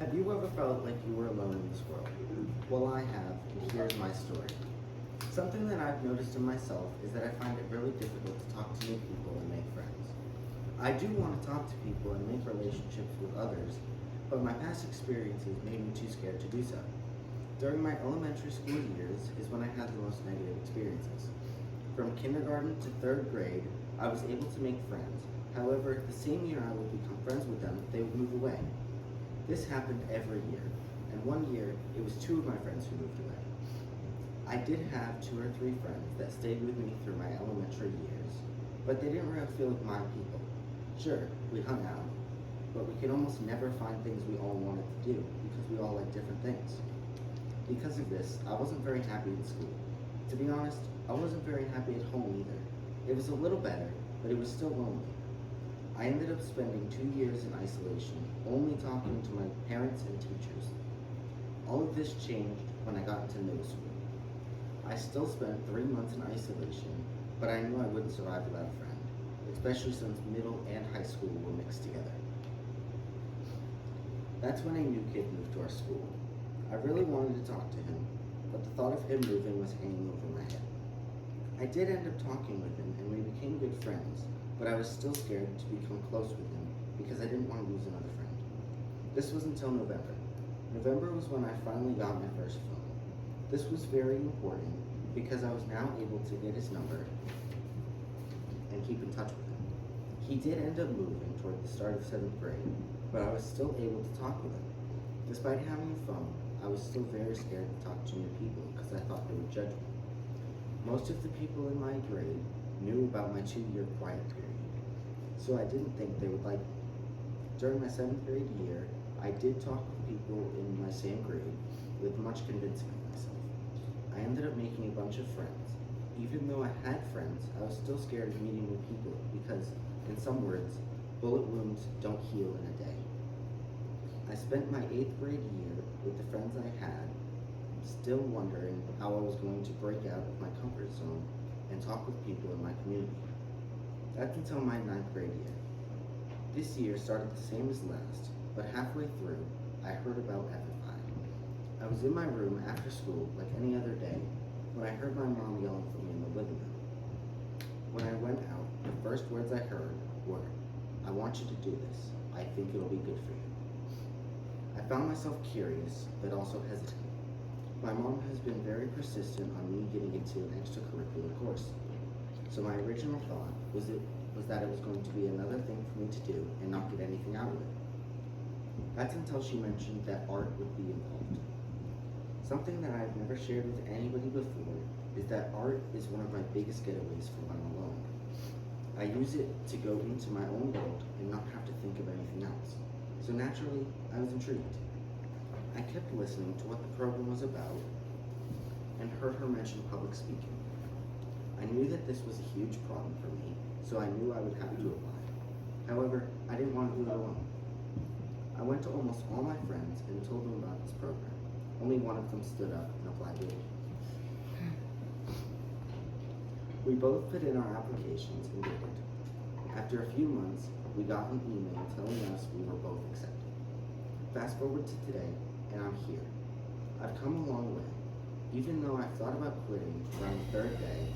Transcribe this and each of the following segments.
Have you ever felt like you were alone in this world? Well, I have, and here's my story. Something that I've noticed in myself is that I find it really difficult to talk to new people and make friends. I do want to talk to people and make relationships with others, but my past experiences made me too scared to do so. During my elementary school years is when I had the most negative experiences. From kindergarten to 3rd grade, I was able to make friends. However, the same year I would become friends with them, they would move away. This happened every year, and one year, it was 2 of my friends who moved away. I did have 2 or 3 friends that stayed with me through my elementary years, but they didn't really feel like my people. Sure, we hung out, but we could almost never find things we all wanted to do because we all like different things. Because of this, I wasn't very happy in school. To be honest, I wasn't very happy at home either. It was a little better, but it was still lonely. I ended up spending 2 years in isolation, only talking to my parents and teachers. All of this changed when I got into middle school. I still spent 3 months in isolation, but I knew I wouldn't survive without a friend, especially since middle and high school were mixed together. That's when a new kid moved to our school. I really wanted to talk to him, but the thought of him moving was hanging over my head. I did end up talking with him, and we became good friends, but I was still scared to become close with him because I didn't want to lose another friend. This was until November. November was when I finally got my first phone. This was very important because I was now able to get his number and keep in touch with him. He did end up moving toward the start of 7th grade, but I was still able to talk with him. Despite having a phone, I was still very scared to talk to new people because I thought they would judge me. Most of the people in my grade knew about my 2-year quiet period, so I didn't think they would like me. During my 7th grade year, I did talk with people in my same grade with much convincing of myself. I ended up making a bunch of friends. Even though I had friends, I was still scared of meeting new people because, in some words, bullet wounds don't heal in a day. I spent my 8th grade year with the friends I had, still wondering how I was going to break out of my comfort zone and talk with people in my community. That's until my 9th grade year. This year started the same as last, but halfway through, I heard about FFI. I was in my room after school like any other day when I heard my mom yelling for me in the living room. When I went out, the first words I heard were, "I want you to do this. I think it'll be good for you." I found myself curious, but also hesitant. My mom has been very persistent on me getting into an extracurricular course. So my original thought was that it was going to be another thing for me to do and not get anything out of it. That's until she mentioned that art would be involved. Something that I've never shared with anybody before is that art is one of my biggest getaways for when I'm alone. I use it to go into my own world and not have to think of anything else. So naturally, I was intrigued. I kept listening to what the program was about and heard her mention public speaking. I knew that this was a huge problem for me, so I knew I would have to apply. However, I didn't want to do it alone. I went to almost all my friends and told them about this program. Only one of them stood up and applied to it. We both put in our applications and waited. After a few months, we got an email telling us we were both accepted. Fast forward to today, and I'm here. I've come a long way. Even though I've thought about quitting around the 3rd day,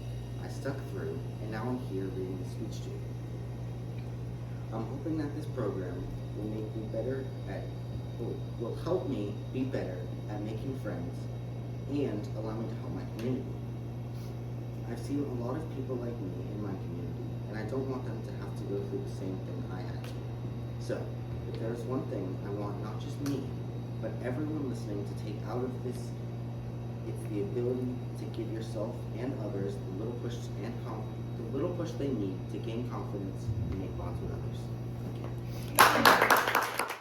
I stuck through, and now I'm here reading the speech to you. I'm hoping that this program will help me be better at making friends and allow me to help my community. I've seen a lot of people like me in my community, and I don't want them to have to go through the same thing I had to. So, if there's one thing I want not just me, but everyone listening to take out of this, it's the ability to give yourself and others the little push they need to gain confidence and make bonds with others. Thank you.